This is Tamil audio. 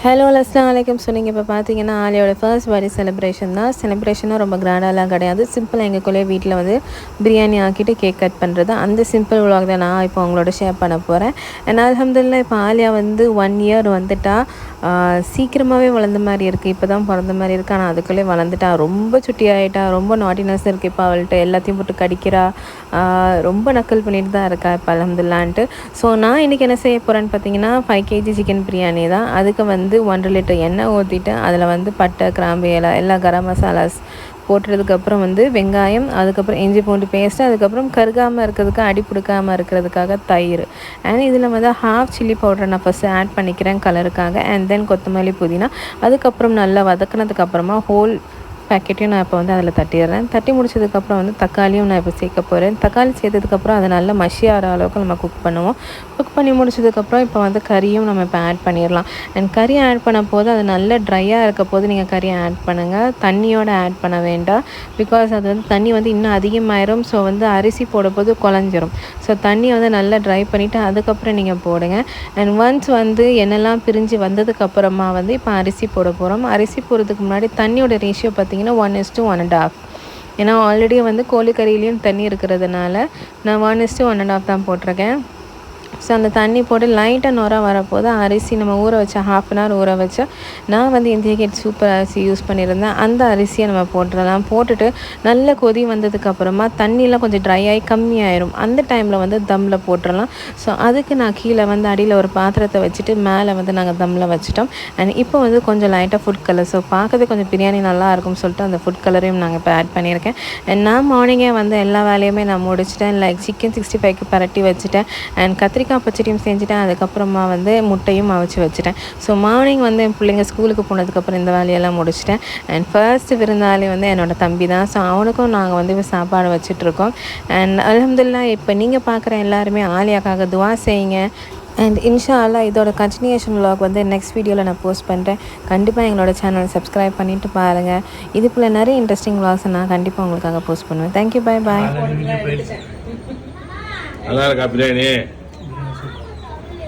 ஹலோ அஸ்ஸலாமு அலைக்கும். ஸோ நீங்கள் இப்போ பார்த்தீங்கன்னா ஆலியோட ஃபர்ஸ்ட் பர்த்டே செலிப்ரேஷனாக ரொம்ப கிராண்டாலாம் கிடையாது. சிம்பிளாக எங்களுக்குள்ளே வீட்டில் வந்து பிரியாணி ஆக்கிட்டு கேக் கட் பண்ணுறது, அந்த சிம்பிள் விலாக் தான் நான் இப்போ அவங்களோட ஷேர் பண்ண போகிறேன். அண்ட் அல்ஹம்துலில்லாஹ் இப்போ ஆலியா வந்து 1 இயர் வந்துட்டா. சீக்கிரமாகவே வளர்ந்த மாதிரி இருக்குது. இப்போ தான் பிறந்த மாதிரி இருக்குது. ஆனால் அதுக்குள்ளே வளர்ந்துட்டா. ரொம்ப சுட்டி ஆகிட்டா. ரொம்ப நாட்டினஸ் இருக்குது இப்போ அவள்கிட்ட. எல்லாத்தையும் போட்டு கடிக்கிறா. ரொம்ப நக்கல் பண்ணிட்டு தான் இருக்கா இப்போ அல்ஹம்துலில்லாஹ்ன்ட்டு. ஸோ நான் இன்றைக்கி என்ன செய்ய போகிறேன்னு பார்த்தீங்கன்னா 5 kg சிக்கன் பிரியாணி தான். அதுக்கு வந்து 1 லிட்டர் எண்ணெய் ஊற்றிட்டு அதில் வந்து பட்டை, கிராம்பு, எல்லா கரம் மசாலாஸ் போட்டதுக்கப்புறம் வந்து வெங்காயம், அதுக்கப்புறம் இஞ்சி பூண்டு பேஸ்ட்டு, அதுக்கப்புறம் கருகாமல் இருக்கிறதுக்கு, அடி பிடிக்காமல் இருக்கிறதுக்காக தயிர். அண்ட் இதில் வந்து ஹாஃப் சில்லி பவுடர் நான் ஃபஸ்ட்டு ஆட் பண்ணிக்கிறேன் கலருக்காக. அண்ட் தென் கொத்தமல்லி, புதினா. அதுக்கப்புறம் நல்லா வதக்கினதுக்கப்புறமா ஹோல் பேக்கெட்டையும் நான் இப்போ வந்து அதில் தட்டிடுறேன். தட்டி முடிச்சதுக்கப்புறம் வந்து தக்காளியும் நான் இப்போ சேர்க்க போகிறேன். தக்காளி சேர்த்ததுக்கப்புறம் அதை நல்லா மஷி ஆகிற அளவுக்கு நம்ம குக் பண்ணுவோம். குக் பண்ணி முடிச்சதுக்கப்புறம் இப்போ வந்து கறியும் நம்ம இப்போ ஆட் பண்ணிடலாம். அண்ட் கறி ஆட் பண்ண போது அது நல்ல ட்ரையாக இருக்க போது நீங்கள் கறியை ஆட் பண்ணுங்கள். தண்ணியோடு ஆட் பண்ண வேண்டாம். பிகாஸ் அது வந்து தண்ணி வந்து இன்னும் அதிகமாயிரும். ஸோ வந்து அரிசி போட போது குழஞ்சிரும். ஸோ தண்ணியை வந்து நல்லா ட்ரை பண்ணிவிட்டு அதுக்கப்புறம் நீங்கள் போடுங்க. அண்ட் ஒன்ஸ் வந்து எண்ணெய்லாம் பிரிஞ்சு வந்ததுக்கப்புறமா வந்து இப்போ அரிசி போட போகிறோம். அரிசி போடுறதுக்கு முன்னாடி தண்ணியோட ரேஷியோ பார்த்திங்கன்னா 1:1.5. ஏன்னா ஆல்ரெடி வந்து கோழிக்கறியிலையும் தண்ணி இருக்கிறதுனால நான் 1:1.5 தான் போட்டிருக்கேன். ஸோ அந்த தண்ணி போட்டு லைட்டாக நுர வரப்போது அரிசி நம்ம ஊற வச்ச 1/2 அன் ஹவர் ஊற வச்சா, நான் வந்து இந்தியா கேட் சூப்பர் அரிசி யூஸ் பண்ணியிருந்தேன். அந்த அரிசியை நம்ம போட்டுடலாம். போட்டுட்டு நல்ல கொதி வந்ததுக்கப்புறமா தண்ணியெலாம் கொஞ்சம் ட்ரை ஆகி கம்மியாயிரும். அந்த டைமில் வந்து தம்மில் போட்டுடலாம். ஸோ அதுக்கு நான் கீழே வந்து அடியில் ஒரு பாத்திரத்தை வச்சுட்டு மேலே வந்து நாங்கள் தம்மில் வச்சுட்டோம். அண்ட் இப்போ வந்து கொஞ்சம் லைட்டாக ஃபுட் கலர், ஸோ பார்க்கறது கொஞ்சம் பிரியாணி நல்லா இருக்கும்னு சொல்லிட்டு அந்த ஃபுட் கலரையும் நாங்கள் இப்போ ஆட் பண்ணியிருக்கேன். அண்ட் நான் மார்னிங்கே வந்து எல்லா வேலையுமே நான் முடிச்சிட்டேன். லைக் சிக்கன் 65க்கு பரட்டி வச்சுட்டேன். அண்ட் கத்திரிக்காய் பச்சடியும் செஞ்சுட்டேன். அதுக்கப்புறமா வந்து முட்டையும் அவிச்சு வச்சுட்டேன். ஸோ மார்னிங் வந்து என் பிள்ளைங்க ஸ்கூலுக்கு போனதுக்கப்புறம் இந்த வேலையெல்லாம் முடிச்சிட்டேன். அண்ட் ஃபர்ஸ்ட் விருந்தாளி வந்து என்னோடய தம்பி தான். ஸோ அவனுக்கும் நாங்கள் வந்து சாப்பாடு வச்சிட்ருக்கோம். அண்ட் அல்ஹம்துலில்லாஹ் இப்போ நீங்கள் பார்க்குற எல்லாருமே ஆலியாக்காக துவா செய்யுங்க. அண்ட் இன்ஷா அல்லாஹ் இதோட கண்டினியூஷன் விலாக் வந்து நெக்ஸ்ட் வீடியோவில் நான் போஸ்ட் பண்ணுறேன். கண்டிப்பாக எங்களோட சேனல் சப்ஸ்கிரைப் பண்ணிவிட்டு பாருங்கள். இது போல் நிறைய இன்ட்ரெஸ்டிங் விலாக்ஸை நான் கண்டிப்பாக உங்களுக்காக போஸ்ட் பண்ணுவேன். Thank you, bye bye. நல்லா இருக்கா பிரியாணி?